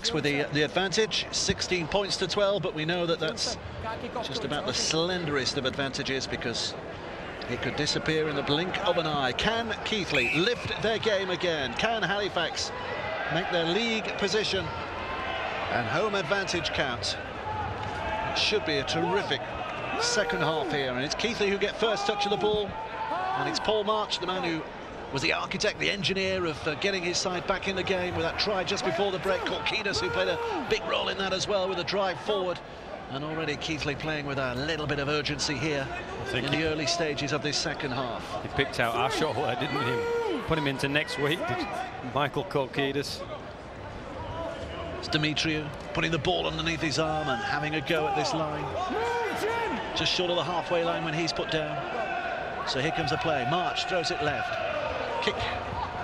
Halifax with the advantage, 16 points to 12, but we know that that's just about the slenderest of advantages because it could disappear in the blink of an eye. Can Keighley lift their game again? Can Halifax make their league position and home advantage count? It should be a terrific second half here, and it's Keighley who get first touch of the ball, and it's Paul March, the man who was the architect, the engineer of getting his side back in the game with that try just before the break. Keighley, who played a big role in that as well with a drive forward. And already Keighley playing with a little bit of urgency here in the early stages of this second half. He picked out Ashall, didn't he? Put him into next week, Michael Koukidis. It's Demetriou putting the ball underneath his arm and having a go at this line. Just short of the halfway line when he's put down. So here comes a play. March throws it left. Kick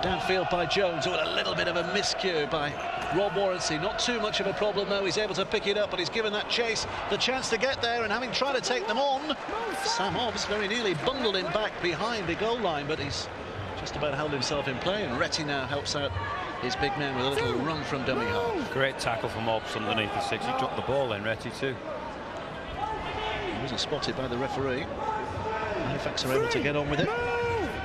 downfield by Jones, with a little bit of a miscue by Rob Warrancy. Not too much of a problem though, he's able to pick it up, but he's given that chase the chance to get there, and having tried to take them on, Sam Hobbs very nearly bundled him back behind the goal line, but he's just about held himself in play, and Retty now helps out his big man with a little run from dummy half. Great tackle from Hobbs underneath the six. He dropped the ball then, Retty too. He wasn't spotted by the referee. Halifax are able to get on with it.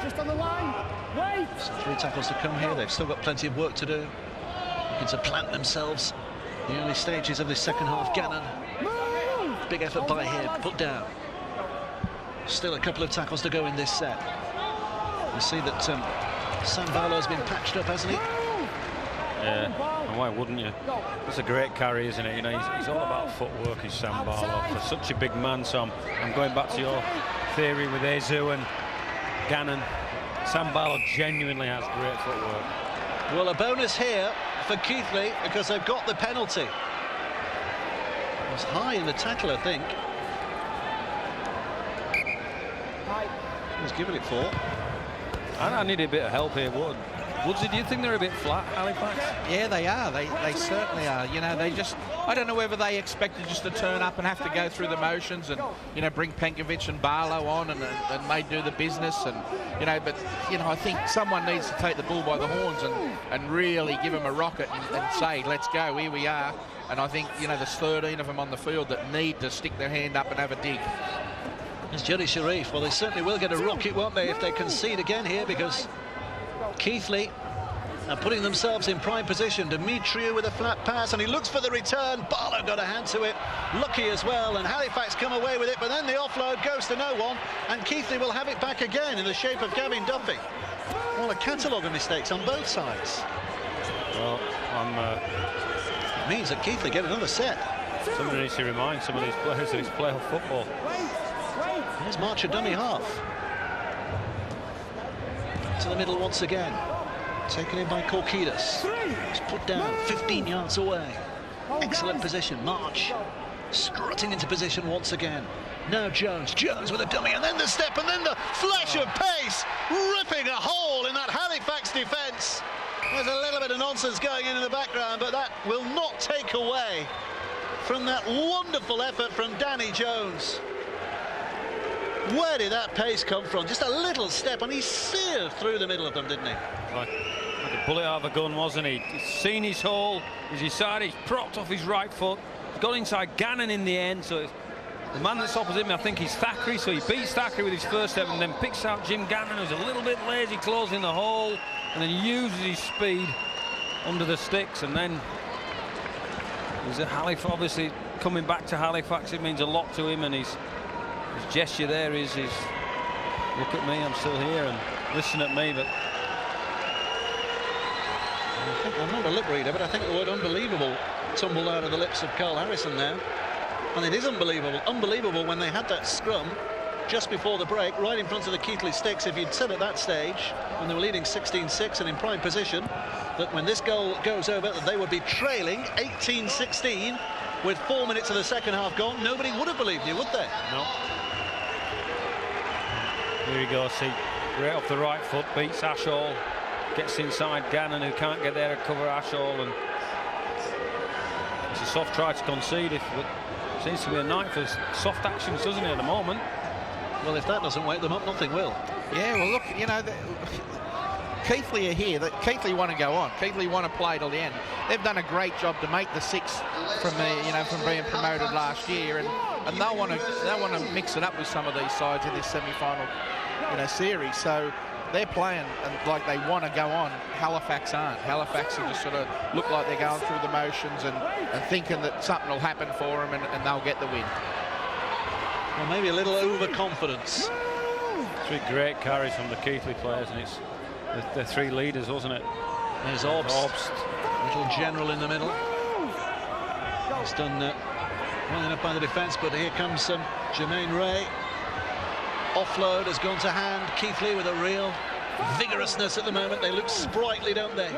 Just on the line. Wait. So 3 tackles to come here. They've still got plenty of work to do. Looking to plant themselves in the early stages of this second half. Gannon. Big effort by him. Put down. Still a couple of tackles to go in this set. You see that Sam Barlow's been patched up, hasn't he? Yeah, and why wouldn't you? It's a great carry, isn't it? You know, he's all about footwork, is Sam Barlow. For such a big man, so I'm going back to your theory with Azu and Gannon. Sam Barlow genuinely has great footwork. Well, a bonus here for Keighley because they've got the penalty. It was high in the tackle, I think. He was giving it 4. I need a bit of help here, Wood. Woodsy, do you think they're a bit flat, Halifax? Yeah, they are. They certainly are. You know, they just, I don't know whether they expected just to turn up and have to go through the motions and, you know, bring Penkovic and Barlow on and they do the business and, you know, but, you know, I think someone needs to take the bull by the horns and really give them a rocket and say, let's go, here we are. And I think, you know, there's 13 of them on the field that need to stick their hand up and have a dig. It's Jody Sharif. Well, they certainly will get a rocket, won't they, if they concede again here, because Keighley are putting themselves in prime position. Demetriou with a flat pass, and he looks for the return. Barlow got a hand to it. Lucky as well, and Halifax come away with it, but then the offload goes to no one, and Keighley will have it back again in the shape of Gavin Duffy. Well, a catalogue of mistakes on both sides. Well, It means that Keighley get another set. somebody needs to remind some of these players that it's playoff football. Here's March a dummy half. To the middle once again. Taken in by Koukidis. He's put down 15 yards away. Excellent position. March strutting into position once again. Now Jones with a dummy, and then the step, and then the flash of pace, ripping a hole in that Halifax defence. There's a little bit of nonsense going in the background, but that will not take away from that wonderful effort from Danny Jones. Where did that pace come from? Just a little step, and he seared through the middle of them, didn't he? Like a bullet out of a gun, wasn't he? He's seen his hole, he's decided, he's propped off his right foot, got inside Gannon in the end, so the man that's opposite me, I think he's Thackeray, so he beats Thackeray with his first step and then picks out Jim Gannon, who's a little bit lazy closing the hole, and then uses his speed under the sticks, and then he's a Halifax, obviously coming back to Halifax, it means a lot to him, and his gesture there is look at me, I'm still here, and listen at me. But I'm not a lip reader, but I think the word unbelievable tumbled out of the lips of Carl Harrison now. And it is unbelievable when they had that scrum just before the break, right in front of the Keighley sticks. If you'd said at that stage, when they were leading 16-6 and in prime position, that when this goal goes over, that they would be trailing 18-16 with 4 minutes of the second half gone, nobody would have believed you, would they? no. Here he goes, see, right off the right foot, beats Ashall, gets inside Gannon, who can't get there to cover Ashall, and it's a soft try to concede, but seems to be a night for soft actions, doesn't it, at the moment? Well, if that doesn't wake them up, nothing will. Yeah, well, look, you know, Keighley are here. That Keighley want to go on. Keighley want to play till the end. They've done a great job to make the 6 from from being promoted last year, and they'll want to mix it up with some of these sides in this semi-final series. So they're playing and like they want to go on. Halifax aren't. Halifax are just sort of look like they're going through the motions and thinking that something will happen for them and they'll get the win. Well, maybe a little overconfidence. 3 great carries from the Keighley players, and it's the 3 leaders, wasn't it? There's Obst. Little general in the middle. It's done well enough by the defence, but here comes Jermaine Ray. Offload has gone to hand. Keighley with a real vigorousness at the moment. They look sprightly, don't they,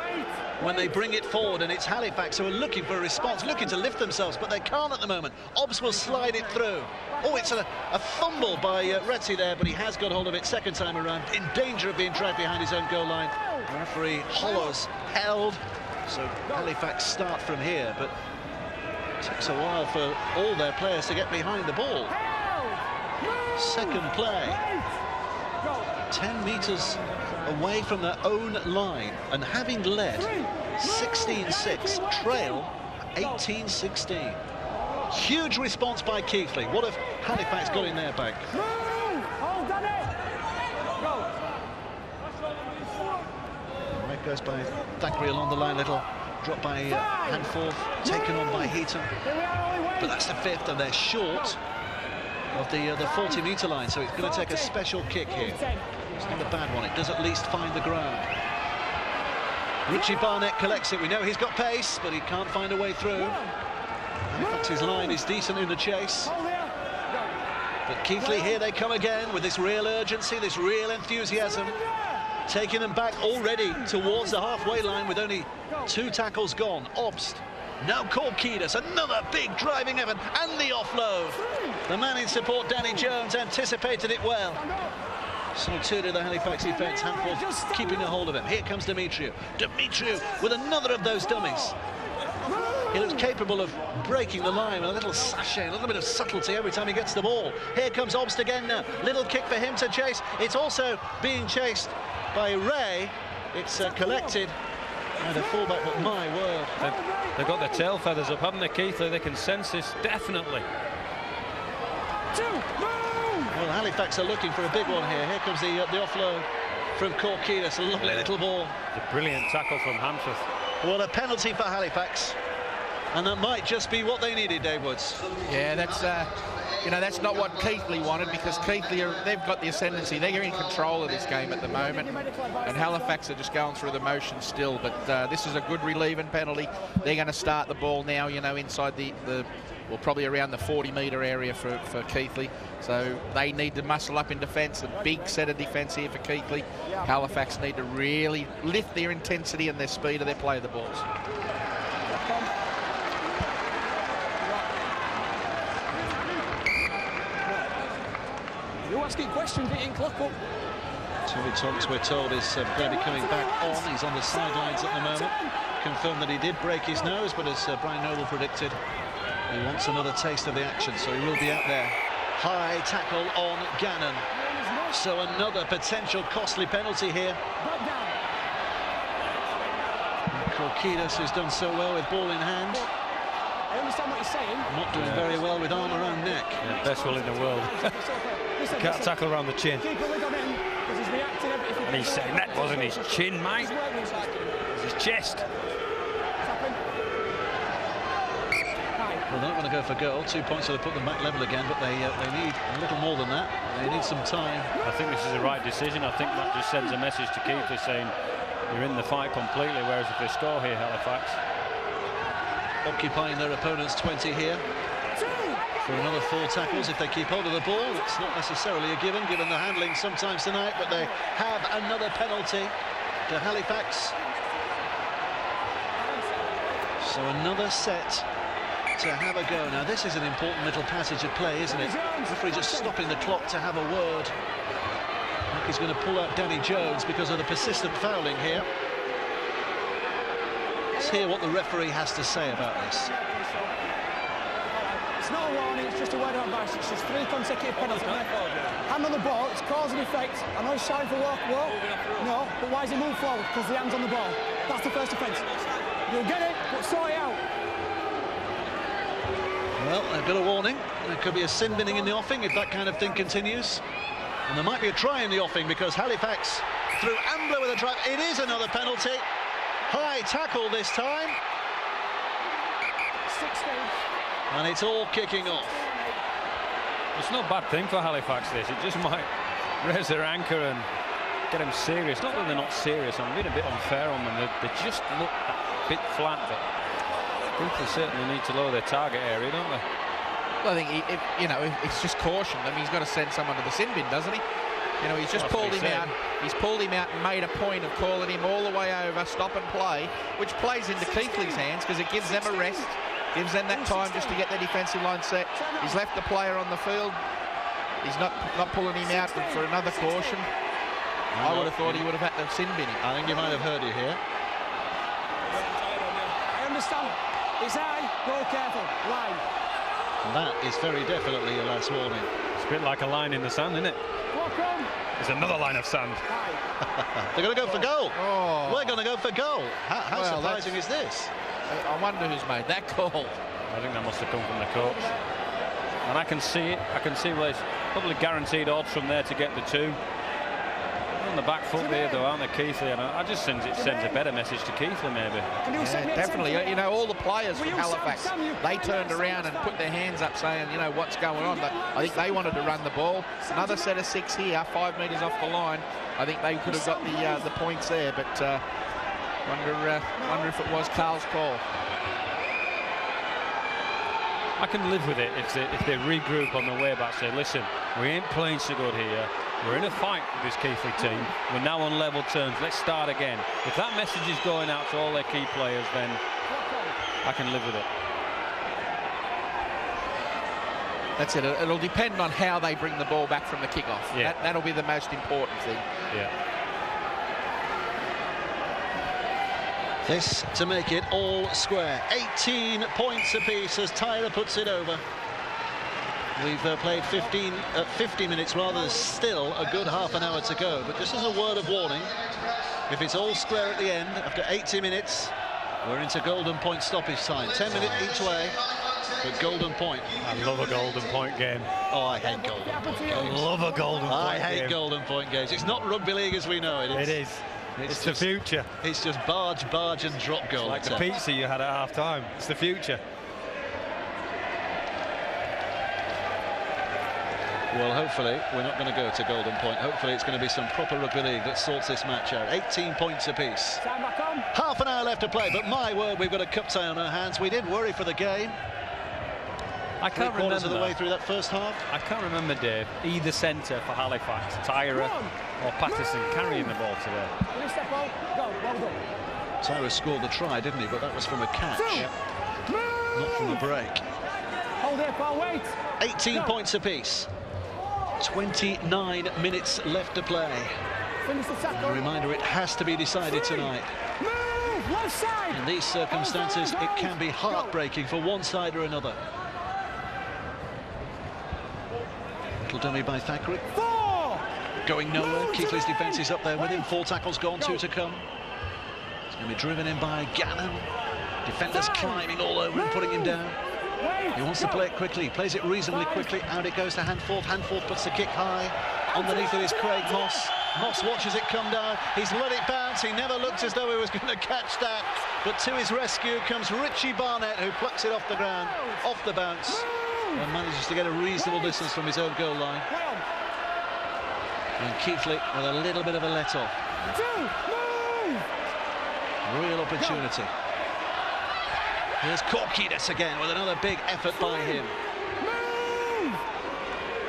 when they bring it forward, and it's Halifax who are looking for a response, looking to lift themselves, but they can't at the moment. Obst will slide it through. Oh, it's a fumble by Retzi there, but he has got hold of it second time around, in danger of being dragged behind his own goal line. The referee Hollows held, so Halifax start from here, but it takes a while for all their players to get behind the ball. Second play, 10 metres away from their own line, and having led 16-6, trail 18-16. Huge response by Keighley. What have Halifax got in their bag? Right goes by Thackeray along the line, little drop by Hanforth, taken on by Heaton. But that's the 5th, and they're short of the 40-metre line, so it's going to take a special kick here. It's not a bad one. It does at least find the ground. Richie Barnett collects it. We know he's got pace, but he can't find a way through. Halifax's line is decent in the chase. But Keighley, here they come again with this real urgency, this real enthusiasm, taking them back already towards the halfway line with only 2 tackles gone. Obst, now Korkidas, another big driving effort, and the offload. The man in support, Danny Jones, anticipated it well. So too did the Halifax defence. Hanforth keeping a hold of him. Here comes Demetriou. Demetriou with another of those dummies. He looks capable of breaking the line with a little sachet, a little bit of subtlety every time he gets the ball. Here comes Obst again now. Little kick for him to chase. It's also being chased by Ray. It's collected. And a fullback, but my word. They've got their tail feathers up, haven't they, Keighley? They can sense this, definitely. Well, Halifax are looking for a big one here. Here comes the offload from Korkidas. A lovely little ball. It's a brilliant tackle from Hanforth. Well, a penalty for Halifax. And that might just be what they needed, Dave Woods. Yeah, that's that's not what Keighley wanted, because Keighley they've got the ascendancy. They're in control of this game at the moment, and Halifax are just going through the motions still. But this is a good relieving penalty. They're going to start the ball now, inside well, probably around the 40-metre area for Keighley. So they need to muscle up in defence. A big set of defence here for Keighley. Halifax need to really lift their intensity and their speed of their play of the balls. You're asking questions, getting clock up. Toby Tonks, we're told, is going to be coming back on. He's on the sidelines at the moment. Confirmed that he did break his nose, but as Brian Noble predicted, he wants another taste of the action, so he will be out there. High tackle on Gannon. So another potential costly penalty here. Korkidas, who's done so well with ball in hand. I understand what you're saying. Not doing very well with arm around neck. Yeah, best will in the world. Can't tackle around the chin. And he's saying that wasn't his chin, mate. It was his chest. Well, they don't want to go for goal. 2 points will put them back level again, but they need a little more than that. They need some time. I think this is the right decision. I think that just sends a message to Keighley saying you're in the fight completely, whereas if they score here, Halifax. Occupying their opponent's 20 here for another 4 tackles if they keep hold of the ball. It's not necessarily a given the handling sometimes tonight, but they have another penalty to Halifax. So another set to have a go. Now this is an important little passage of play, isn't it? The referee just stopping the clock to have a word. I think he's going to pull out Danny Jones because of the persistent fouling here. Let's hear what the referee has to say about this. It's not a warning, it's just a word of advice. It's just 3 consecutive penalties. Hand on the ball, it's cause and effect. I know he's shouting for walk. No, but why does he move forward? Because the hand's on the ball. That's the first offence. You'll get it, but sort it out. Well, they've got a warning. There could be a sin binning in the offing if that kind of thing continues. And there might be a try in the offing because Halifax through Ambler with a try. It is another penalty. High tackle this time. 16. And it's all kicking off. It's no bad thing for Halifax, this. It just might raise their anchor and get them serious. Not that they're not serious, I'm being a bit unfair on them. They just look a bit flat. But I think they certainly need to lower their target area, don't they? Well, I think, it's just caution. I mean, he's got to send someone to the sin bin, doesn't he? You know, he's just pulled him out. He's pulled him out and made a point of calling him all the way over, stop and play, which plays into Keighley's hands because it gives them a rest, gives them that time just to get their defensive line set. He's left the player on the field. He's not pulling him out for another caution. I would have thought he would have had to sin bin him. I think you might have heard you here. I understand. It's high, go careful, line. And that is very definitely your last warning. It's a bit like a line in the sand, isn't it? Walk on. There's another line of sand. They're going to go for goal. Oh. We're going to go for goal. How Well, surprising is this? I wonder who's made that call. I think that must have come from the coach. And I can see it. I can see where it's probably guaranteed odds from there to get the 2. On the back foot there, though, aren't they, Keighley? And I just think it sends a better message to Keighley, maybe. Yeah, definitely. You know, all the players from Halifax, they turned around and put their hands up saying, you know, what's going on. But I think they wanted to run the ball. Another set of 6 here, 5 metres off the line. I think they could have got the points there, but wonder if it was Carl's call. I can live with it if they regroup on the way back, say, listen, we ain't playing so good here. We're in a fight with this Keighley team. We're now on level terms. Let's start again. If that message is going out to all their key players, then I can live with it. That's it. It'll depend on how they bring the ball back from the kickoff. Yeah. That'll be the most important thing. Yeah. This to make it all square. 18 points apiece as Tyler puts it over. We've played 50 minutes rather. There's still a good half an hour to go. But just as a word of warning, if it's all square at the end, after 80 minutes, we're into golden point stoppage time. 10 minutes each way, but golden point. I love a golden point game. Oh, I hate golden point games. I love a golden point I hate game. golden point games. It's not rugby league as we know it. It is. It's the future. It's just barge, and drop goal. Like the pizza you had at half-time. It's the future. Well, hopefully we're not going to go to golden point. Hopefully it's going to be some proper rugby league that sorts this match out. 18 points apiece. Half an hour left to play, but my word, we've got a cup tie on our hands. We did worry for the game. I can't remember. 3/4 of the way through that first half. I can't remember, Dave, either centre for Halifax, Tyra or Patterson, carrying the ball today. Tyra scored the try, didn't he? But that was from a catch, not from a break. Hold it, Paul, wait. 18 points apiece. 29 minutes left to play. A reminder, it has to be decided tonight. In these circumstances, it can be heartbreaking for one side or another. Little dummy by Thackeray. Going nowhere. Keighley's defence is up there with him. 4 tackles gone, 2 to come. It's going to be driven in by Gannon. Defenders climbing all over him, putting him down. He wants to play it quickly, he plays it reasonably quickly. Out it goes to Handforth. Handforth puts the kick high. Underneath it is Craig Moss. Moss watches it come down. He's let it bounce. He never looked as though he was going to catch that. But to his rescue comes Richie Barnett, who plucks it off the ground, off the bounce, and manages to get a reasonable distance from his own goal line. And Keighley with a little bit of a let-off. Real opportunity. Here's Korkidas again with another big effort by him.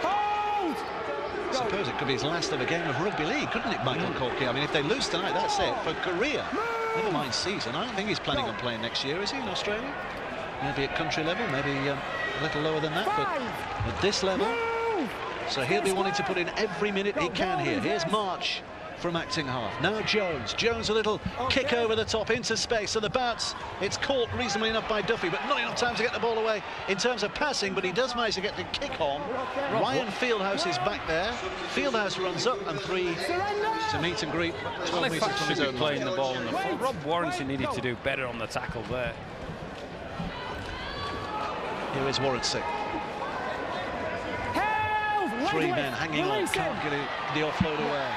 I suppose it could be his last ever game of rugby league, couldn't it, Michael Corky? I mean, if they lose tonight, that's it for career. Never mind season. I don't think he's planning on playing next year, is he, in Australia? Maybe at country level, maybe a little lower than that, but at this level. So he'll be wanting to put in every minute he can here. Here's March. from acting half. Now Jones a little kick over the top into space, so the bounce, it's caught reasonably enough by Duffy, but not enough time to get the ball away in terms of passing, but he does manage to get the kick on. Ryan Fieldhouse is back there. Fieldhouse runs up and 3 to meet and greet. 12 metres from his own playing the ball on the floor. Rob Warrency needed to do better on the tackle there. Here is Warrency. 3 men hanging on, can't get the offload away.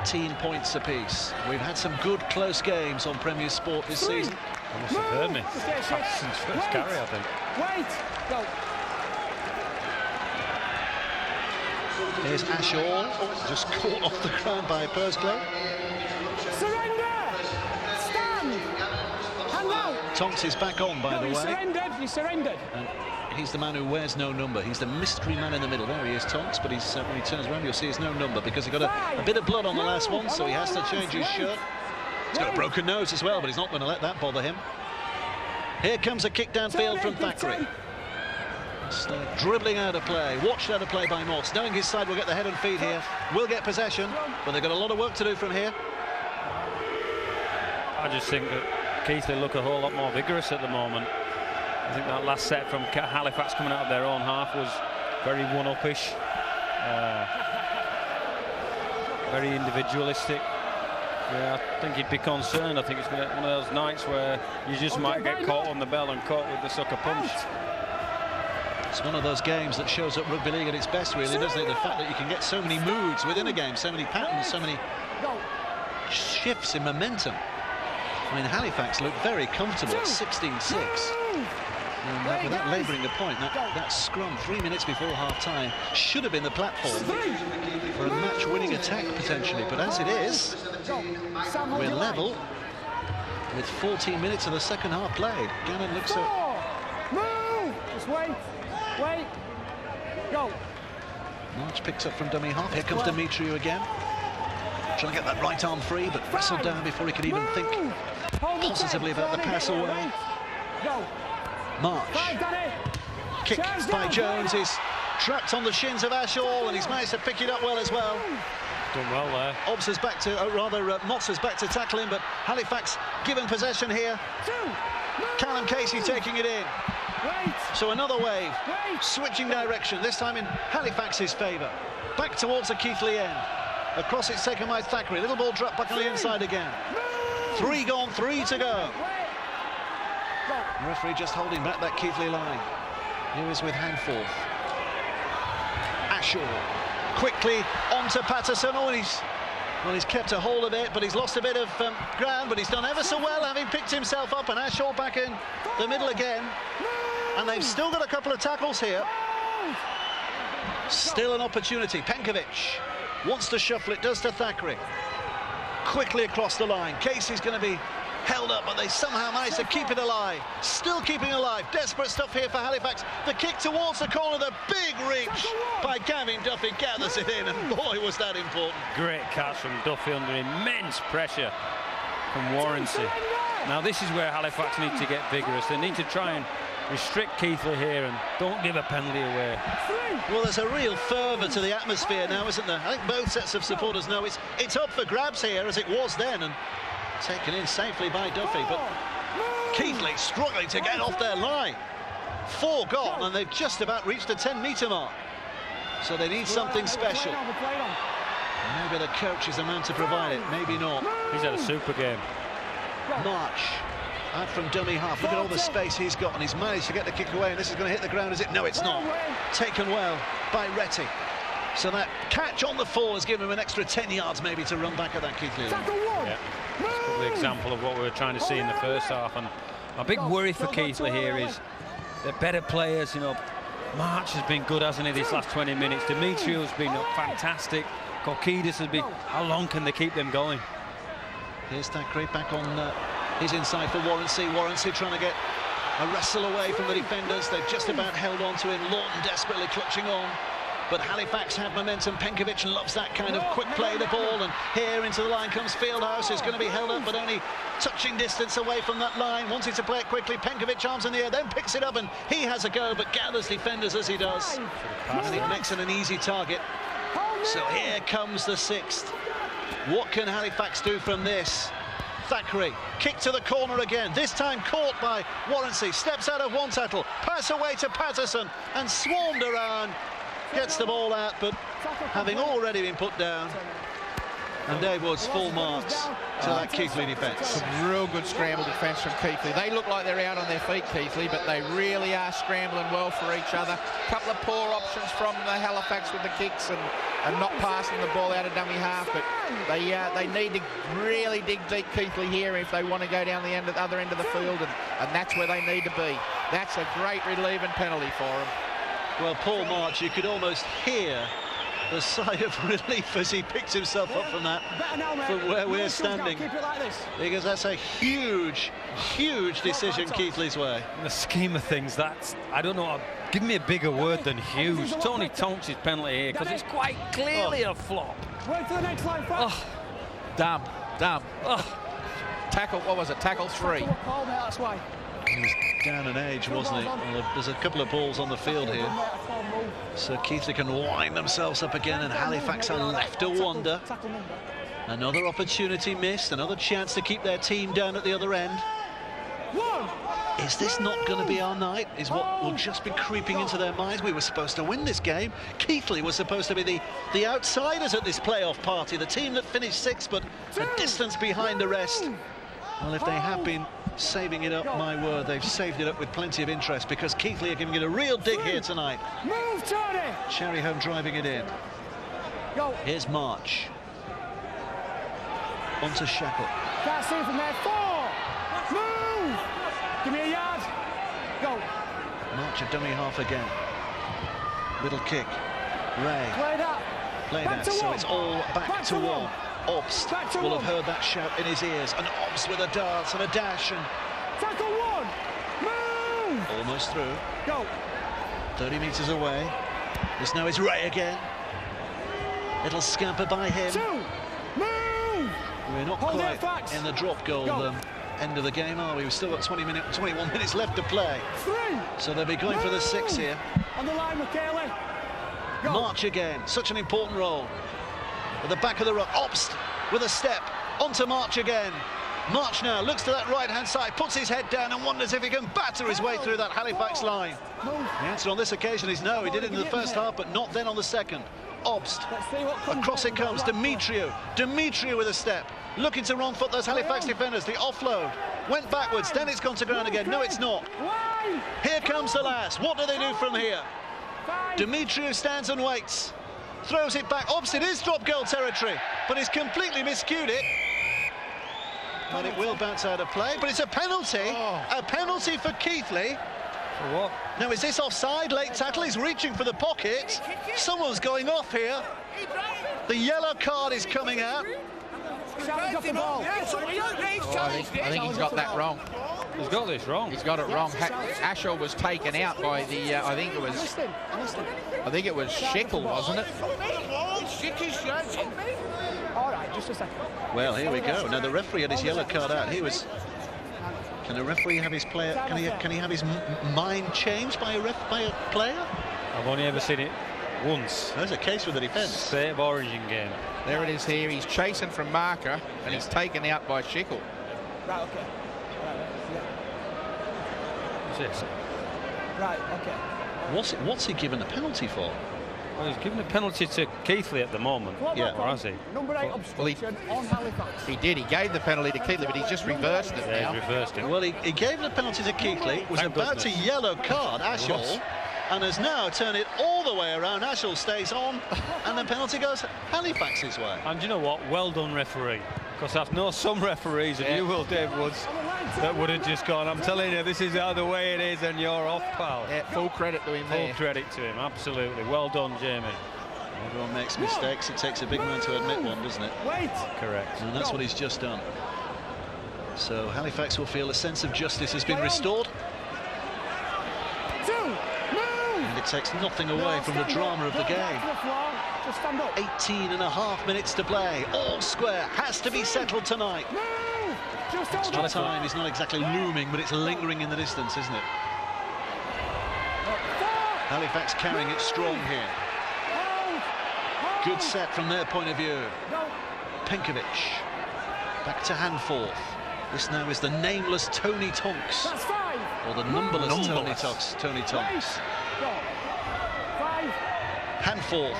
18 points apiece. We've had some good close games on Premier Sport this season. I must have heard me. Since first carry, I think. Here's Ashall, just caught off the ground by Pursley. Surrender! Stand! Hang out! Tonks is back on, by the way. He surrendered. And he's the man who wears no number. He's the mystery man in the middle. There he is, Tonks, but he's when he turns around, you'll see his no number because he got a bit of blood on the last one, so he has to change his shirt. He's got a broken nose as well, but he's not going to let that bother him. Here comes a kick downfield from Thackeray. Dribbling out of play, watched out of play by Moss. Knowing his side will get the head and feet here, will get possession, but they've got a lot of work to do from here. I just think that Keighley look a whole lot more vigorous at the moment. I think that last set from Halifax coming out of their own half was very one-up-ish, very individualistic. Yeah, I think he'd be concerned. I think it's one of those nights where you just might get caught on the bell and caught with the sucker punch. It's one of those games that shows up rugby league at its best, really, doesn't it? The fact that you can get so many moods within a game, so many patterns, so many shifts in momentum. I mean, Halifax looked very comfortable at 16-6. And without labouring the point, that scrum 3 minutes before half-time should have been the platform for a match-winning attack, potentially. But as it is, we're level with 14 minutes of the second half played. Gannon looks at... Move! Just wait. Wait. Go. March picks up from dummy half. Here comes Demetriou again. Trying to get that right arm free, but wrestled down before he could even think positively about the pass away. March. Kick by Jones is trapped on the shins of Ashall, and he's managed to pick it up well as well. Done well there. Moss is back to tackle him, but Halifax given possession here. Callum Casey taking it in. So another wave, switching direction, this time in Halifax's favour. Back towards the Keighley end. Across it's taken by Thackeray. Little ball dropped back on the inside again. 3 gone, 3 to go. The referee just holding back that Keighley line. Here is with Hanforth. Ashall quickly onto Patterson. Oh, he's kept a hold of it, but he's lost a bit of ground, but he's done ever so well, having picked himself up, and Ashall back in the middle again. And they've still got a couple of tackles here. Still an opportunity. Penkovic wants to shuffle it, does to Thackeray. Quickly across the line. Casey's going to be held up, but they somehow managed to keep it alive. Still keeping alive. Desperate stuff here for Halifax. The kick towards the corner, the big reach by Gavin Duffy gathers it in, and boy, was that important. Great catch from Duffy under immense pressure from Warrency. Now this is where Halifax need to get vigorous. They need to try and restrict Keighley here and don't give a penalty away. Well, there's a real fervour to the atmosphere now, isn't there? I think both sets of supporters know it's up for grabs here, as it was then, and taken in safely by Duffy, but Keighley struggling to get off their line. 4 gone, and they've just about reached the 10-metre mark. So they need something special. Maybe the coach is the man to provide it, maybe not. He's had a super game. March out from dummy half. Look at all the space he's got, and he's managed to get the kick away, and this is going to hit the ground, is it? No, it's not. Taken well by Retty. So that catch on the fall has given him an extra 10 yards maybe to run back at that Keighley. Yeah. It's probably an example of what we were trying to see in the first half, and a big worry for Keighley here is they're better players. You know, March has been good, hasn't he, this last 20 minutes? Demetriou has been fantastic. Kokidis has been... How long can they keep them going? Here's Thackeray back on his inside for Warrency. Warrency trying to get a wrestle away from the defenders. They've just about held on to him. Lawton desperately clutching on. But Halifax have momentum. Penkovic loves that kind of quick play the ball, and here into the line comes Fieldhouse, who's going to be held up but only touching distance away from that line, wanting to play it quickly. Penkovic arms in the air, then picks it up, and he has a go but gathers defenders as he does, and he makes it an easy target. So here comes the 6th. What can Halifax do from this? Thackeray, kick to the corner again, this time caught by Warrancy, steps out of one tackle, pass away to Patterson, and swarmed around, gets the ball out, but having already been put down. And Dave Wood's full marks to that Keighley defence. Some real good scramble defence from Keighley. They look like they're out on their feet, Keighley, but they really are scrambling well for each other. A couple of poor options from the Halifax with the kicks and not passing the ball out of dummy half, but they need to really dig deep, Keighley, here if they want to go down the other end of the field, and that's where they need to be. That's a great relieving penalty for them. Well, Paul March, you could almost hear the sigh of relief as he picks himself up from that, from where we're standing, because that's a huge, huge decision Keighley's way. In the scheme of things, that's, I don't know, give me a bigger word than huge. Tony Tonks' penalty here, because it's quite clearly a flop. Wait for the next line, Frank. Dumb. Tackle, what was it? Tackle 3. That's why. He was down an age, wasn't he? Well, there's a couple of balls on the field here, so Keighley can wind themselves up again, and Halifax are left to wonder. Another opportunity missed, another chance to keep their team down at the other end. Is this not going to be our night? Is what will just be creeping into their minds. We were supposed to win this game. Keighley was supposed to be the outsiders at this playoff party, the team that finished 6th, but a distance behind the rest. Well, if they have been saving it up, my word, they've saved it up with plenty of interest, because Keighley are giving it a real dig here tonight. Move, Tony! Cherry Home driving it in. Go. Here's March. On to Shackle. Can't see from there. 4. Move! Give me a yard. Go. March a dummy half again. Little kick. Ray. Play that. Play that, so it's all back to one. Obst will have heard that shout in his ears, and Obst with a dance and a dash, and tackle 1. Move! Almost through. Go. 30 metres away. This now is Ray again. It'll scamper by him. 2. Move! We're not quite in the drop goal end of the game, are we? We've still got 21 minutes left to play. 3. So they'll be going for the 6 here. On the line with Keighley. March again, such an important role. At the back of the ruck, Obst with a step, onto March again. March now looks to that right-hand side, puts his head down and wonders if he can batter his way through that Halifax line. The answer on this occasion is no. He did it in the first half, but not then on the second. Obst, across it comes, Demetriou with a step, looking to wrong foot those Halifax defenders. The offload went backwards, then it's gone to ground again. No, it's not. Here comes the last. What do they do from here? Demetriou stands and waits. Throws it back. Obst, it is drop goal territory, but he's completely miscued it. And it will bounce out of play, but it's a penalty. A penalty for Keighley. For what? Now, is this offside? Late tackle, he's reaching for the pocket. Someone's going off here. The yellow card is coming out. I think he's got that wrong. He's got this wrong. He's got it wrong. Asher was taken out by the. I think it was Sheckle, wasn't it? All right, just a second. Well, here we go. Now the referee had his yellow card out. He was. Can a referee have his player? Can he have his mind changed by a player? I've only ever seen it once. There's a case with the defence. State of Origin game. There it is here. He's chasing from marker, and he's taken out by Sheckle. Right, okay. What's this? Right, okay. What's he given a penalty for? Well, he's given a penalty to Keighley at the moment. Yeah. Or has he? Number 8 obstruction on Halifax. He did. He gave the penalty to Keighley, but he's just reversed it now. He's reversed it. Well, he gave the penalty to Keighley, was about to yellow card Ashall, and has now turned it all the way around. Ashall stays on, and the penalty goes Halifax's way. And do you know what? Well done, referee. Because I know some referees, and you will, Dave Woods, that would have just gone, I'm telling you, this is how the way it is, and you're off, pal. Yeah, full credit to him there. Full credit to him, absolutely. Well done, Jamie. Everyone makes mistakes. It takes a big man to admit one, doesn't it? Wait. Correct. And that's what he's just done. So Halifax will feel a sense of justice has been restored. 2. Move. And it takes nothing away from the drama of the game. 18.5 minutes to play. All square has to be settled tonight. Extra time is not exactly looming, but it's lingering in the distance, isn't it? Halifax carrying it strong here. Good set from their point of view. Penkovic. Back to Handforth. This now is the nameless Tony Tonks. That's 5. Or the numberless Tony Tonks. Handforth.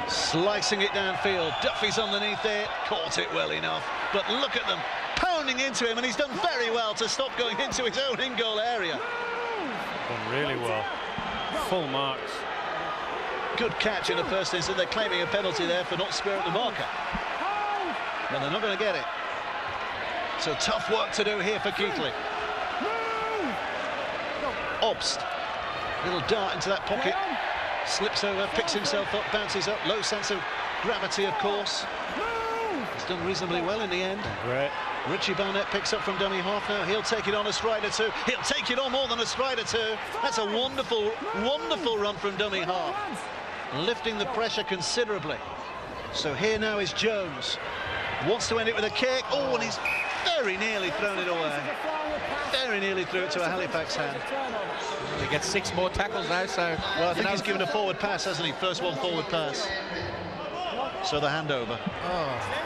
Slicing it downfield. Duffy's underneath it. Caught it well enough. But look at them pounding into him, and he's done very well to stop going into his own in-goal area. Done really well. Full marks. Good catch in the first instance. They're claiming a penalty there for not squaring the marker. But they're not going to get it. So tough work to do here for Keighley. Obst. Little dart into that pocket. Slips over, picks himself up, bounces up. Low sense of gravity, of course. He's done reasonably well in the end. Great. Richie Barnett picks up from dummy half now. He'll take it on a stride or two. He'll take it on more than a stride or two. That's a wonderful, wonderful run from dummy half. Lifting the pressure considerably. So here now is Jones. Wants to end it with a kick. Oh, and he's very nearly thrown it away. Very nearly threw it to a Halifax hand. He gets 6 more tackles now, so... Well, I think he's given a forward pass, hasn't he? First one forward pass. So the handover. Oh.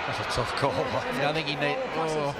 That's a tough call. Yeah, I think he needs... Oh.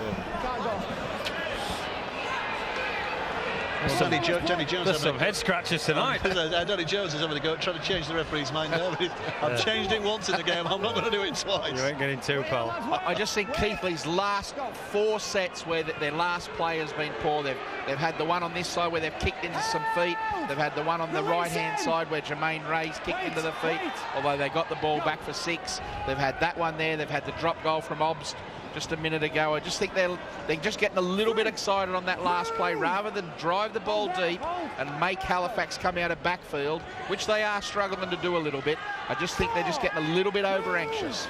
Danny Jones. There's some head scratches tonight. Danny Jones is having to go trying to change the referee's mind now. I've changed it once in the game. I'm not going to do it twice. You ain't getting 2, pal. I just think Keighley's last 4 sets where their last player's been poor. They've had the one on this side where they've kicked into some feet. They've had the one on the right-hand side where Jermaine Ray's kicked into the feet, although they got the ball back for 6. They've had that one there. They've had the drop goal from Obst just a minute ago. I just think they're just getting a little bit excited on that last play rather than drive the ball deep and make Halifax come out of backfield, which they are struggling to do a little bit. I just think they're just getting a little bit over anxious.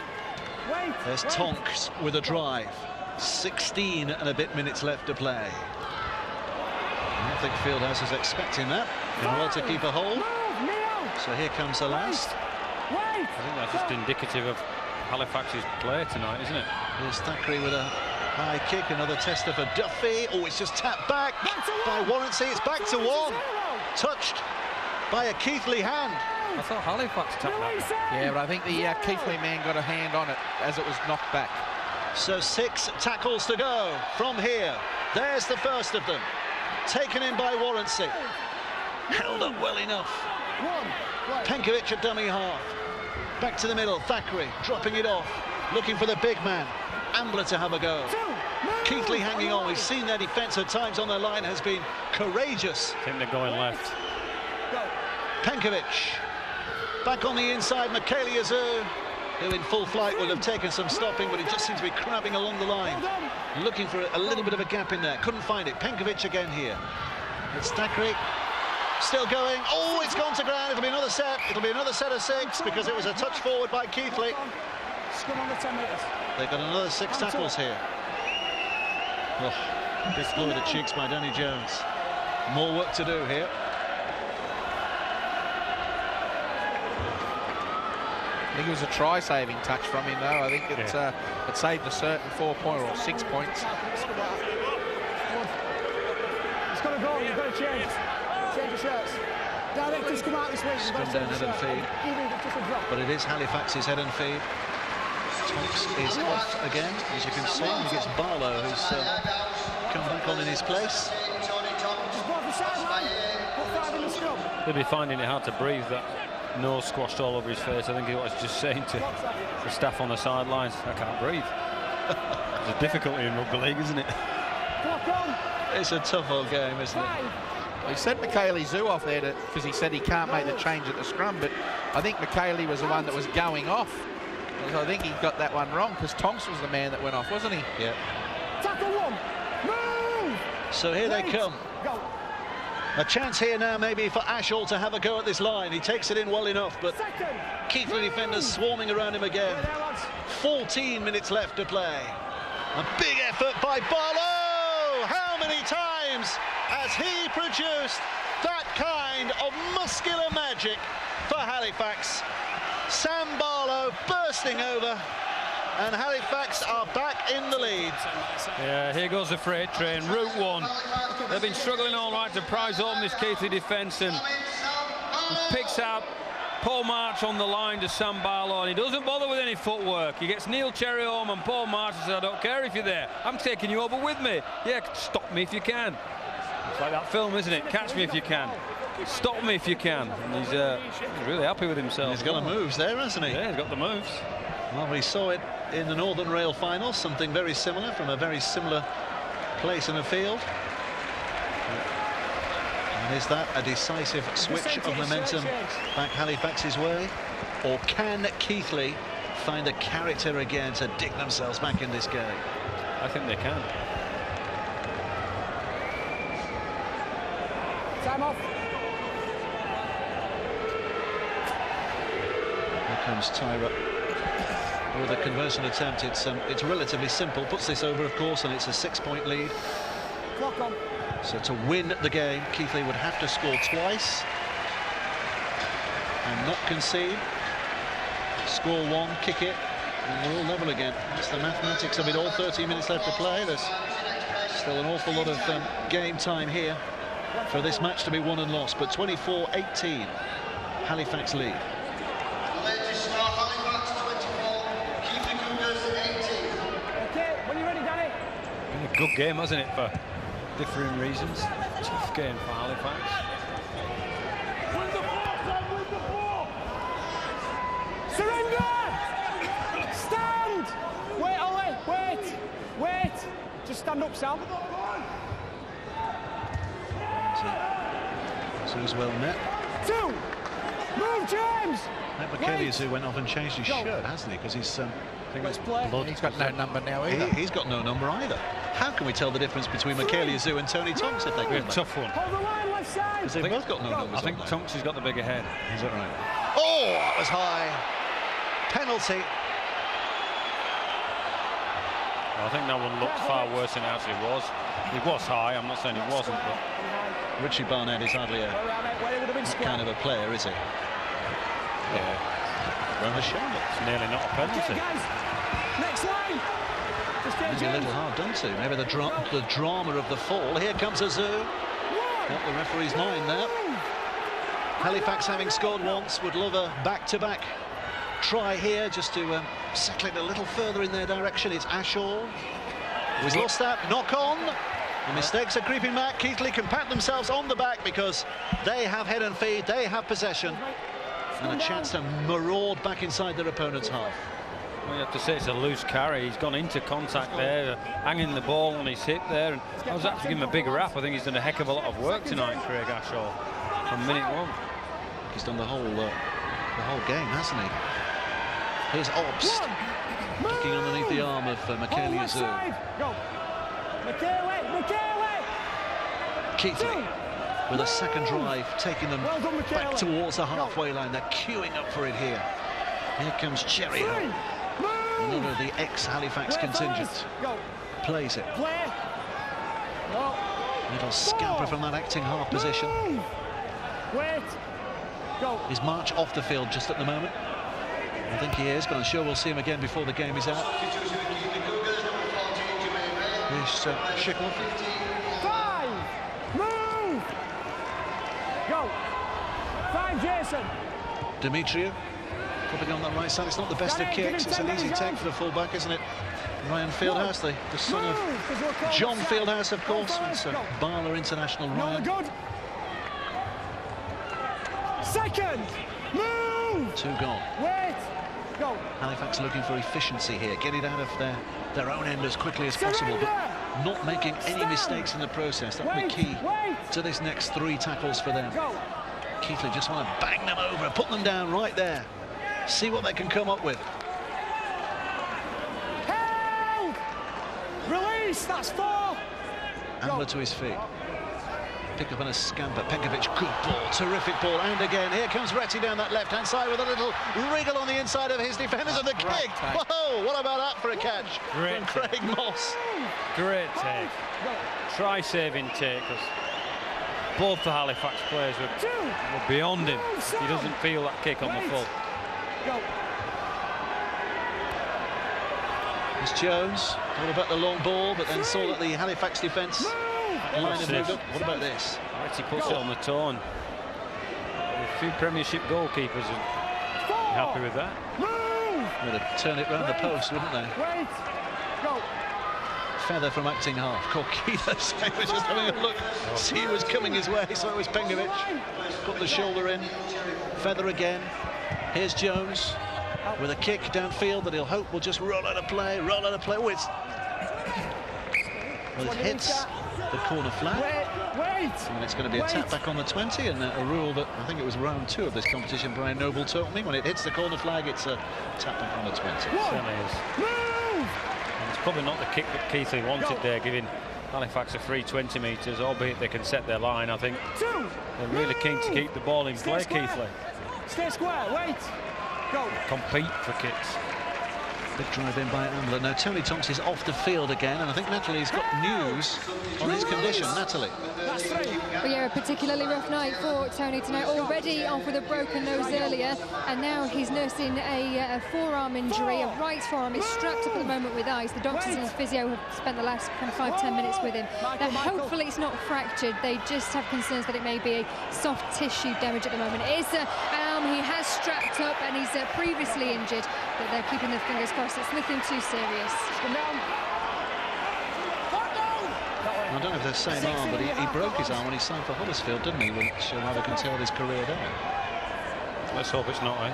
There's Tonks with a drive. 16 and a bit minutes left to play. I think Fieldhouse is expecting that. Well to keep a hold. So here comes the last. I think that's just indicative of Halifax's play tonight, isn't it? Here's Thackeray with a high kick, another tester for Duffy. Oh, it's just tapped back by Warrancy. It's back to 1. Touched by a Keighley hand. I thought Halifax tapped that. Yeah, but I think the Keighley man got a hand on it as it was knocked back. So 6 tackles to go from here. There's the first of them. Taken in by Warrancy. Held up well enough. Penkovic at dummy half. Back to the middle, Thackeray dropping it off, looking for the big man. Ambler to have a go. Keighley hanging on. We've seen their defence at times on their line has been courageous. I think they're going left. Penkovic. Back on the inside, Keighley who in full flight will have taken some stopping, but he just seems to be crabbing along the line. Looking for a little bit of a gap in there. Couldn't find it. Penkovic again here. It's Thackeray. Still going. Oh, it's gone to ground. It'll be another set. It'll be another set of 6 because it was a touch forward by Keighley. They've got another 6 tackles here. Oh, big blow to the cheeks by Danny Jones. More work to do here. I think it was a try-saving touch from him, though. I think it saved a certain 4 point or 6 points. It's got to go. You've got to change. Change the shirts. Directors come out this week. Spin down head and feed. But it is Halifax's head and feed. Tonks is off again, as you can see. He gets Barlow, who's come back on in his place. He'll be finding it hard to breathe, that nose squashed all over his face. I think he was just saying to the staff on the sidelines, I can't breathe. It's a difficulty in rugby league, isn't it? It's a tough old game, isn't it? He sent Keighley Zoo off there because he said he can't make the change at the scrum, but I think Keighley was the one that was going off. I think he got that one wrong because Tonks was the man that went off, wasn't he? Yeah. Tackle 1. Move! So here they come. Go. A chance here now maybe for Ashall to have a go at this line. He takes it in well enough, but Keighley defenders swarming around him again. 14 minutes left to play. A big effort by Barlow! How many times has he produced that kind of muscular magic for Halifax? Sam Barlow bursting over, and Halifax are back in the lead. Yeah, here goes the freight train, Route 1. They've been struggling all right to prize home this Keighley defence, and he picks out Paul March on the line to Sam Barlow, and he doesn't bother with any footwork. He gets Neil Cherry home, and Paul March says, I don't care if you're there, I'm taking you over with me. Yeah, stop me if you can. It's like that film, isn't it? Catch me if you can. Stop me if you can. And he's really happy with himself. He's got the moves there, hasn't he? Yeah, he's got the moves. Well, we saw it in the Northern Rail final, something very similar from a very similar place in the field. And is that a decisive switch of momentum back Halifax's way? Or can Keighley find a character again to dig themselves back in this game? I think they can. Time off. Here comes Tyra with a conversion attempt. It's relatively simple. Puts this over, of course, and it's a 6-point lead. Clock on. So to win the game, Keighley would have to score twice and not concede. Score one, kick it, and we're all level again. That's the mathematics of it all. 13 minutes left to play. There's still an awful lot of game time here for this match to be won and lost. But 24-18, Halifax lead. Okay, when you're ready, Danny. Been a good game, hasn't it, for differing reasons. Tough game for Halifax. Surrender! Stand! Wait, Ollie, wait! Wait! Just stand up, Sam. So he's well met. 2! Move, James! Keighley went off and changed his shirt, hasn't he? Because he's Let's play. He's got no number now either. he's got no number either. How can we tell the difference between Keighley and Tony Tonks if they Be a come back? tough one. Hold the line, left side. Because they've both got no numbers. I think on Tonks has got the bigger head. there. Is that right? Oh, that was high. Penalty. I think that one looked far worse than it actually was. It was high, I'm not saying it wasn't, but Richie Barnett is hardly a kind of a player, is he? yeah, Rather shown it. it's nearly not a penalty. Guys, next line. Just get Maybe a little hard done to. Maybe the drama of the fall. Here comes Azu. Got the referee's mind there. Halifax, having scored once, would love a back-to-back try here just to settle it a little further in their direction. It's Ashall. He's lost that. Knock on. The mistakes are creeping back. Keighley can pat themselves on the back because they have head and feet, they have possession, and a chance to maraud back inside their opponent's half. Well, you have to say it's a loose carry. He's gone into contact there, hanging the ball on his hip there. And I was actually giving him a big rap. I think he's done a heck of a lot of work tonight, Craig Ashall, from minute one. He's done the whole game, hasn't he? Here's Obst kicking underneath the arm of Keighley Azu. Go. Keighley with a second drive, taking them back towards the halfway line. They're queuing up for it here. Here comes Cherry, another of the ex-Halifax contingent. Plays it. Little scamper from that acting half position. Is March off the field just at the moment? I think he is, but I'm sure we'll see him again before the game is out. Here's Schickel. 5, move! Go! 5, Jason. Demetriou popping on that right side. It's not the best of kicks. It's an easy take for the full-back, isn't it? Ryan Fieldhouse, the son of John Fieldhouse, of course. It's a Barlow international, Ryan. Good. Second, move! 2 gone. Wait, go. Halifax looking for efficiency here. Get it out of their own end as quickly as possible, but not making any mistakes in the process. That will be key to this next 3 tackles for them. Keighley just want to bang them over, put them down right there. See what they can come up with. Held! Release, that's 4. Ambler to his feet. Pick up on a scamper. Penkovic, good ball, terrific ball. And again, here comes Retty down that left-hand side with a little wriggle on the inside of his defenders and the kick. Whoa, what about that for a catch from Craig Moss? Great take. Try-saving take. Both the Halifax players were beyond him. He doesn't feel that kick on the full. It's Jones. Thought about the long ball, but then saw that the Halifax defence line had moved up. What about this? He puts it on the toe. few Premiership goalkeepers are happy with that. They'd have turned it round the post, wouldn't they? Wait. Go. Feather from acting half. Korkidas was just having a look. See, he was coming his way, so it was Penkovic. Put the shoulder in. Feather again. Here's Jones with a kick downfield that he'll hope will just roll out of play. Roll out of play. Oh, it hits the corner flag. And it's going to be a tap back on the 20, and a rule that I think it was round 2 of this competition, Brian Noble told me. When it hits the corner flag, it's a tap back on the 20. It certainly is. And it's probably not the kick that Keighley wanted there, giving Halifax a free 20 metres, albeit they can set their line. I think they're really keen to keep the ball in play, Keighley. Stay square, wait. Go. Compete for kicks. Big drive in by Ambler. Now Tony Tonks is off the field again, and I think Natalie has got news on his condition. Natalie. Well, yeah, a particularly rough night for Tony tonight. Already off with a broken nose earlier, and now he's nursing a forearm injury. A right forearm is strapped up at the moment with ice. The doctors and his physio have spent the last kind of 5-10 minutes with him. Now, hopefully it's not fractured. They just have concerns that it may be a soft tissue damage at the moment. It is an arm he has strapped up, and he's previously injured, but they're keeping their fingers crossed. It's nothing too serious. I don't know if they're the same arm, but he broke his arm when he signed for Huddersfield, didn't he? Which either can tell his career there. Let's hope it's not, eh?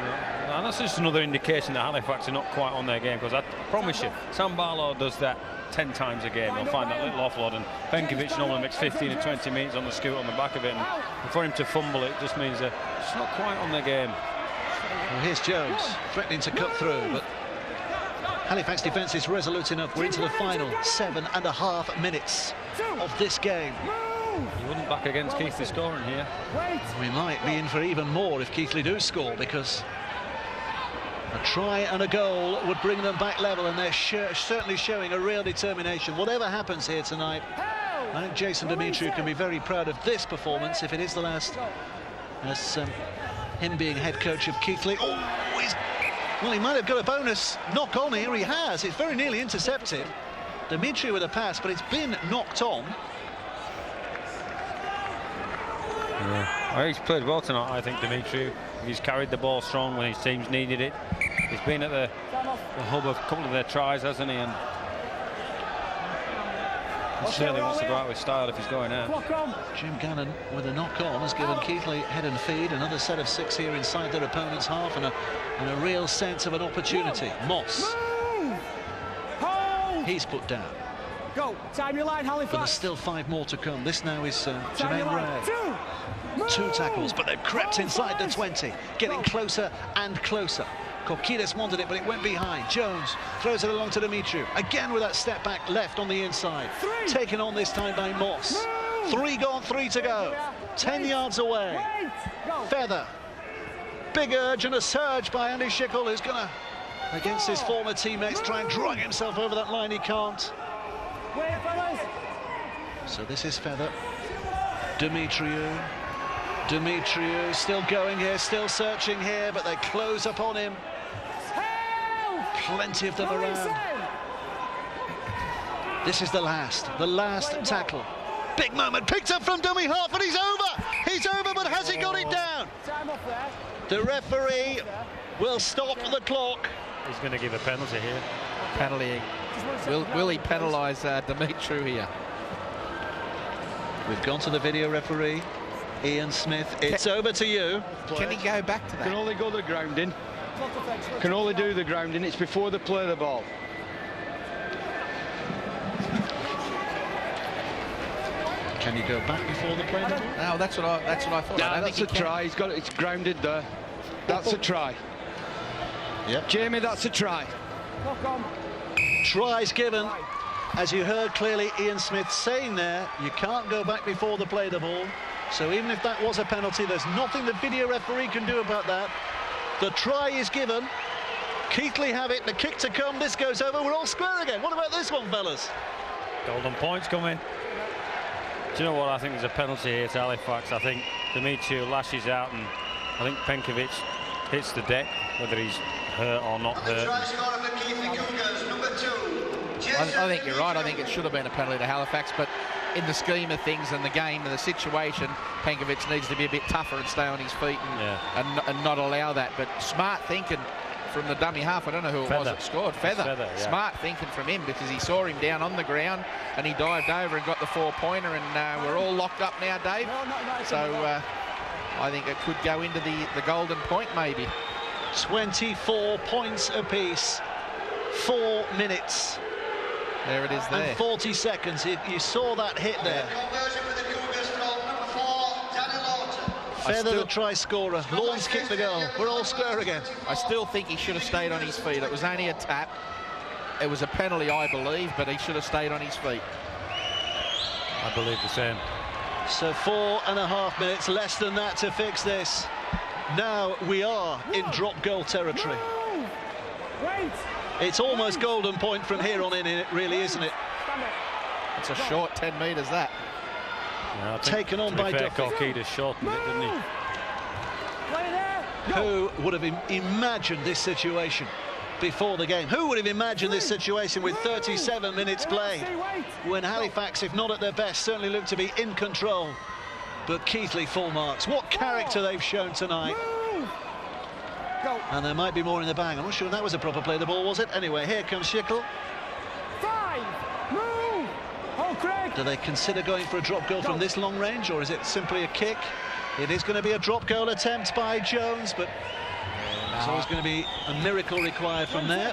Yeah. And that's just another indication that Halifax are not quite on their game, because I promise you, Sam Barlow does that 10 times a game. They'll find that little offload, and Penkovic normally makes 15 or 20 meters on the scoot on the back of it, and for him to fumble it just means they're just not quite on their game. Well, here's Jones threatening to cut through, but Halifax defence is resolute enough. We're into the final 7.5 minutes of this game. You wouldn't back against Keighley scoring here. We might be in for even more if Keighley do score, because a try and a goal would bring them back level, and they're certainly showing a real determination. Whatever happens here tonight, I think Jason Dimitriou can be very proud of this performance, if it is the last, as him being head coach of Keighley. Oh, well, he might have got a bonus knock on here. He has. It's very nearly intercepted. Dimitriou with a pass, but it's been knocked on. Yeah. He's played well tonight, I think, Dimitriou. He's carried the ball strong when his teams needed it. He's been at the hub of a couple of their tries, hasn't he? And he certainly wants to go out with style if he's going out. Jim Gannon with a knock on has given Keighley head and feed. Another set of 6 here inside their opponent's half, and a real sense of an opportunity. Moss. He's put down. Go. Time your line, Halifax. But there's still 5 more to come. This now is Jermaine Ray. 2 tackles, but they've crept inside the 20, getting closer and closer. Korkidas wanted it, but it went behind. Jones throws it along to Dimitriou. Again with that step back left on the inside. Taken on this time by Moss. 3 gone, 3 to go. 10 yards away. Feather. Big urge and a surge by Andy Schickel, who's going to, against his former teammates, try and drag himself over that line. He can't. So this is Feather. Dimitriou still going here, still searching here, but they close up on him. Plenty of them around. This is the last tackle. Big moment, picked up from dummy half, and he's over, but has he got it down? The referee will stop the clock. He's going to give a penalty here. Penalty. Will he penalise Dimitriou here? We've gone to the video referee, Ian Smith. It's over to you. Can he go back to that? Can only go the grounding. Can only do the grounding. It's before they play the ball. Can you go back before the play? No, that's what I thought. No, that's a try. It's grounded there. That's a try. Yep. Jamie, that's a try. Tries given. As you heard clearly Ian Smith saying there, you can't go back before they play the ball. So even if that was a penalty, there's nothing the video referee can do about that. The try is given. Keighley have it, the kick to come, this goes over, we're all square again. What about this one, fellas? Golden points coming. Do you know what? I think there's a penalty here to Halifax. I think Dimitriou lashes out, and I think Penkovic hits the deck, whether he's hurt or not hurt. I think you're right. I think it should have been a penalty to Halifax, but in the scheme of things and the game and the situation, Penkovic needs to be a bit tougher and stay on his feet and not allow that. But smart thinking from the dummy half. I don't know who it was that scored. Feather. Yeah. Smart thinking from him, because he saw him down on the ground and he dived over and got the 4-pointer, and we're all locked up now, Dave. So I think it could go into the golden point maybe. 24 points apiece. 4 minutes. There it is there. And 40 seconds. You saw that hit there. Feather the try scorer. Lawns kicked the goal. We're all square again. I still think he should have stayed on his feet. It was only a tap. It was a penalty, I believe, but he should have stayed on his feet. I believe the same. So 4.5 minutes, less than that to fix this. Now we are in drop goal territory. It's almost golden point from here on in, it really, isn't it? It's a short 10 metres, that. Yeah, taken on by Duffy. Keighley shortened it, didn't he? Who would have imagined this situation before the game? Who would have imagined this situation with 37 minutes played, when Halifax, if not at their best, certainly looked to be in control? But Keighley full marks. What character they've shown tonight. And there might be more in the bag. I'm not sure that was a proper play of the ball, was it? Anyway, here comes Keighley. Do they consider going for a drop goal from this long range, or is it simply a kick? It is going to be a drop goal attempt by Jones, but there's always going to be a miracle required from there.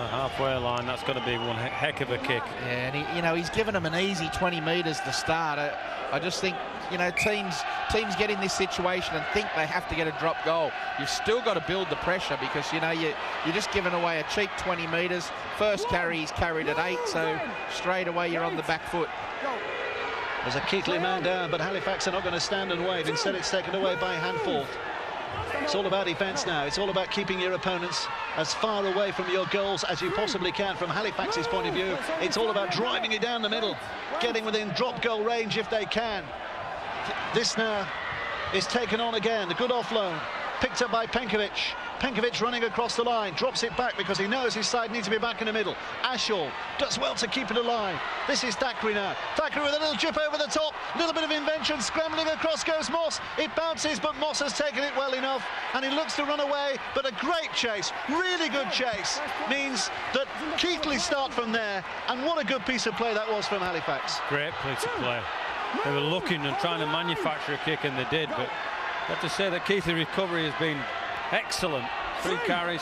Halfway line, that's got to be one heck of a kick. Yeah, and he's given them an easy 20 metres to start. I just think, teams get in this situation and think they have to get a drop goal. You've still got to build the pressure, because, you're just giving away a cheap 20 metres. First carry, he's carried at 8, so straight away you're on the back foot. There's a Keighley man down, but Halifax are not going to stand and wait. Instead, it's taken away by Hanforth. It's all about defence now. It's all about keeping your opponents as far away from your goals as you possibly can from Halifax's point of view. It's all about driving it down the middle, getting within drop goal range if they can. This now is taken on again. The good offload, picked up by Penkovic. Penkovic running across the line, drops it back because he knows his side needs to be back in the middle. Ashall does well to keep it alive. This is Thackeray now. Thackeray with a little chip over the top, a little bit of invention, scrambling across goes Moss. It bounces, but Moss has taken it well enough, and he looks to run away, but a great chase, really good chase, means that Keighley start from there, and what a good piece of play that was from Halifax. Great piece of play. They were looking and trying to manufacture a kick, and they did, but I have to say that Keighley recovery has been excellent. 3 carries.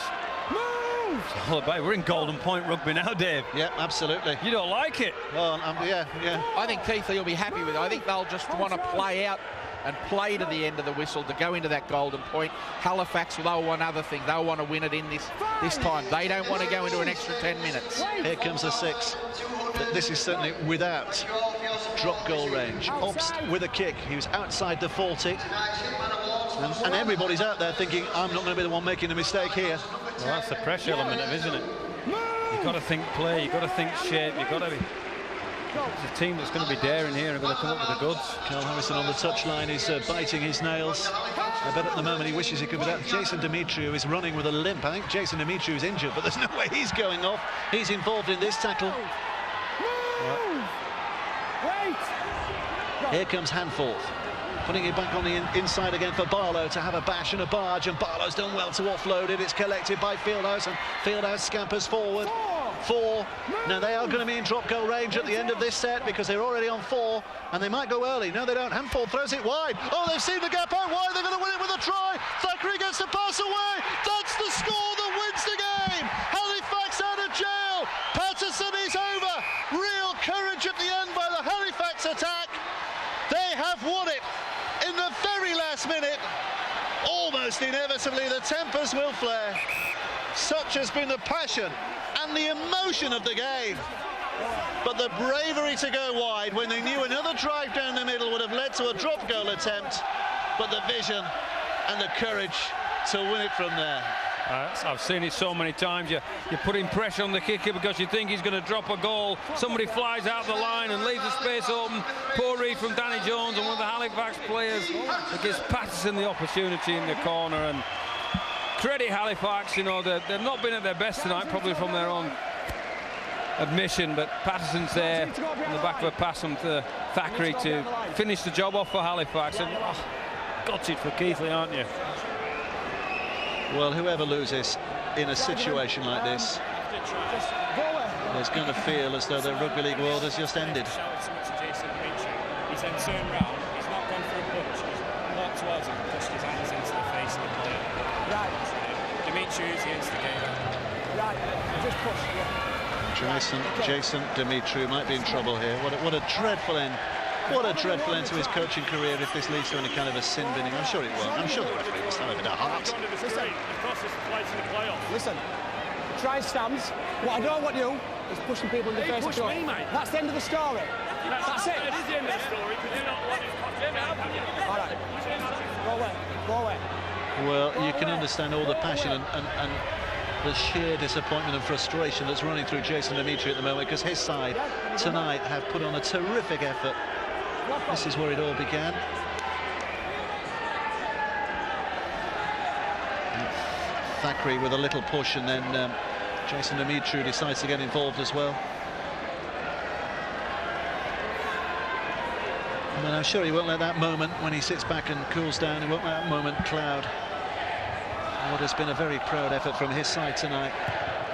It's all about, we're in golden point rugby now, Dave. Yeah, absolutely. You don't like it? Well, yeah. I think Keighley will be happy with it. I think they'll just want to play out and play to the end of the whistle to go into that golden point. Halifax, they'll want other things. They'll want to win it in this time. They don't want to go into an extra 10 minutes. Here comes a 6. But this is certainly without drop goal range. Obst with a kick. He was outside the 40. And everybody's out there thinking, I'm not going to be the one making a mistake here. Well, that's the pressure element of it, isn't it? You've got to think play, you've got to think shape, you've got to be... It's a team that's going to be daring here and going to come up with the goods. Carl Harrison on the touchline is biting his nails. I bet at the moment he wishes he could be that. Jason Demetriou is running with a limp. I think Jason Demetriou is injured, but there's no way he's going off. He's involved in this tackle. Here comes Hanforth, putting it back on the inside again for Barlow to have a bash and a barge, and Barlow's done well to offload it. It's collected by Fieldhouse, and Fieldhouse scampers forward. 4. Now they are going to be in drop goal range at the end of this set, because they're already on 4, and they might go early. No, they don't. Hanforth throws it wide. Oh, they've seen the gap out wide. They're going to win it with a try. Thackeray gets the pass away. That's the score that wins the game. Halifax out of jail. Patterson is over. Real courage at the end by the Halifax attack. They have won it in the very last minute. Almost inevitably, the tempers will flare. Such has been the passion and the emotion of the game. But the bravery to go wide when they knew another drive down the middle would have led to a drop goal attempt. But the vision and the courage to win it from there. I've seen it so many times. You're putting pressure on the kicker because you think he's going to drop a goal. Somebody flies out the line and leaves the space open. Poor read from Danny Jones, and one of the Halifax players that gives Patterson the opportunity in the corner. And credit Halifax, they've not been at their best tonight, probably from their own admission, but Patterson's there on the back of a pass from Thackeray to finish the job off for Halifax. And gutted for Keighley, aren't you? Well, whoever loses in a situation like this is going to feel as though the rugby league world has just ended. He's then turned round, he's not gone for a punch, he's walked towards him and pushed his hands into the face of the player. Right. Dimitriou's the instigator. Right, just push. Jason Dimitriou might be in trouble here. What a dreadful end. What a dreadful end to his coaching career if this leads to any kind of a sin binning. I'm sure it won't. I'm sure the referee will have a bit of heart. Listen, try stands. What I don't want you is pushing people in the face. Push me, mate. That's the end of the story. That's it. It is the end of the story, because you don't want it. All right. Go away. Go away. Well, you can understand all the passion and the sheer disappointment and frustration that's running through Jason Dimitriou at the moment, because his side tonight have put on a terrific effort. This is where it all began. Thackeray with a little push, and then Jason Dimitriou decides to get involved as well. And I'm sure he won't let that moment, when he sits back and cools down, he won't let that moment cloud what has been a very proud effort from his side tonight.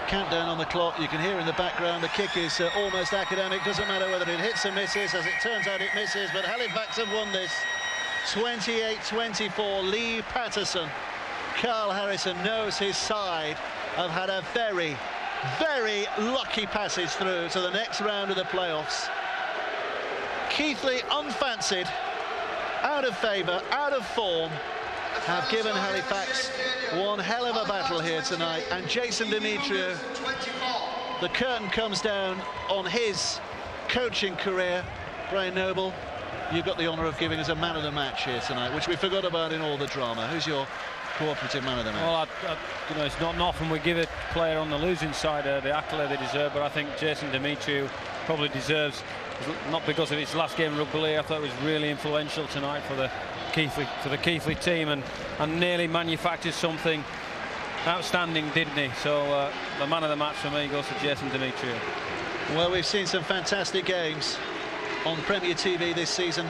Countdown on the clock, you can hear in the background the kick is almost academic. Doesn't matter whether it hits or misses, as it turns out it misses, but Halifax have won this 28-24. Lee Patterson, Carl Harrison knows his side have had a very, very lucky passage through to the next round of the playoffs. Keighley, unfancied, out of favour, out of form, have given Halifax one hell of a battle here tonight, and Jason Dimitriou, the curtain comes down on his coaching career. Brian Noble, you got the honour of giving us a man of the match here tonight, which we forgot about in all the drama. Who's your cooperative man of the match? Well, you know, it's not often we give a player on the losing side the accolade they deserve, but I think Jason Dimitriou probably deserves, not because of his last game in rugby league. I thought it was really influential tonight for the Keighley team, and nearly manufactured something outstanding, didn't he? So the man of the match for me goes to Jason Dimitriou. Well, we've seen some fantastic games on Premier TV this season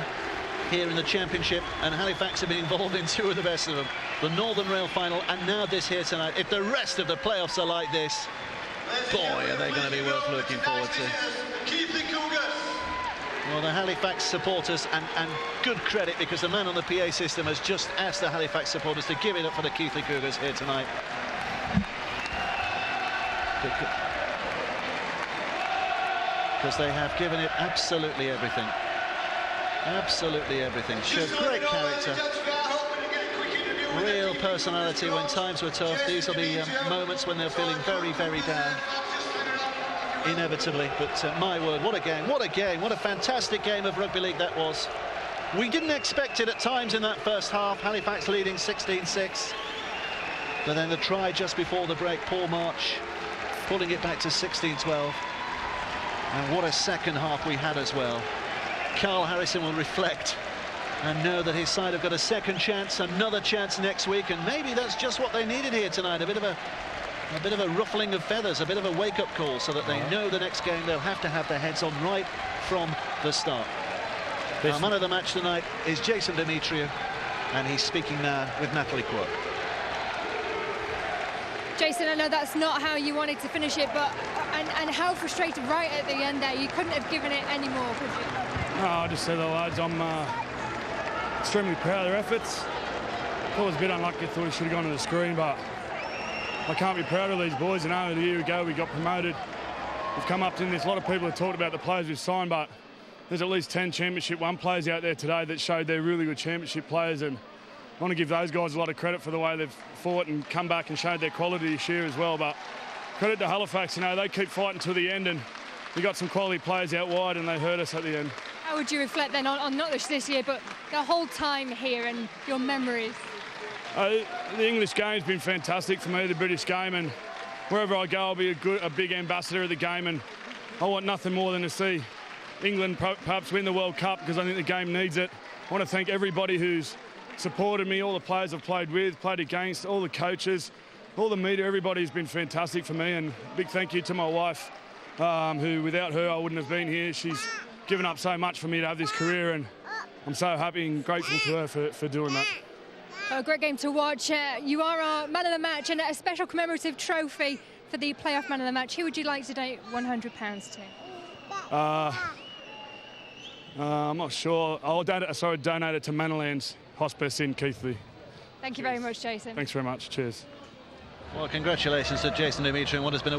here in the Championship, and Halifax have been involved in two of the best of them, the Northern Rail final and now this here tonight. If the rest of the playoffs are like this, boy, are they going to be worth looking forward to. Well, the Halifax supporters, and good credit, because the man on the PA system has just asked the Halifax supporters to give it up for the Keighley Cougars here tonight. Because they have given it absolutely everything. Absolutely everything. Showed great character, real personality when times were tough. These are the moments when they're feeling very, very down. Inevitably, but my word, what a game, what a game, what a fantastic game of rugby league that was. We didn't expect it at times in that first half, Halifax leading 16-6, but then the try just before the break, Paul March pulling it back to 16-12, and what a second half we had as well. Carl Harrison will reflect and know that his side have got a second chance, another chance next week, and maybe that's just what they needed here tonight, a bit of a ruffling of feathers, a bit of a wake-up call, so that they know the next game they'll have to have their heads on right from the start. Our man of the match tonight is Jason Dimitriou, and he's speaking now with Natalie Quirk. Jason, I know that's not how you wanted to finish it, but and how frustrated right at the end there. You couldn't have given it any more, could you? No, I just said to the lads, I'm extremely proud of their efforts. Thought it was a bit unlucky, thought he should have gone to the screen, but I can't be proud of these boys. And only a year ago we got promoted. We've come up to this. A lot of people have talked about the players we've signed, but there's at least 10 Championship 1 players out there today that showed they're really good Championship players, and I want to give those guys a lot of credit for the way they've fought and come back and showed their quality this year as well. But credit to Halifax, you know, they keep fighting to the end, and we got some quality players out wide and they hurt us at the end. How would you reflect then on not just this year, but the whole time here and your memories? The English game's been fantastic for me, the British game, and wherever I go I'll be a big ambassador of the game, and I want nothing more than to see England perhaps win the World Cup, because I think the game needs it. I want to thank everybody who's supported me, all the players I've played with, played against, all the coaches, all the media, everybody's been fantastic for me, and big thank you to my wife who without her I wouldn't have been here. She's given up so much for me to have this career, and I'm so happy and grateful to her for doing that. A great game to watch. You are our man of the match, and a special commemorative trophy for the playoff man of the match. Who would you like to donate £100 to? I'm not sure. I'll donate it to Mannerlands Hospice in Keighley. Thank you very much, Jason. Thanks very much. Cheers. Well, congratulations to Jason Dimitri on what has been a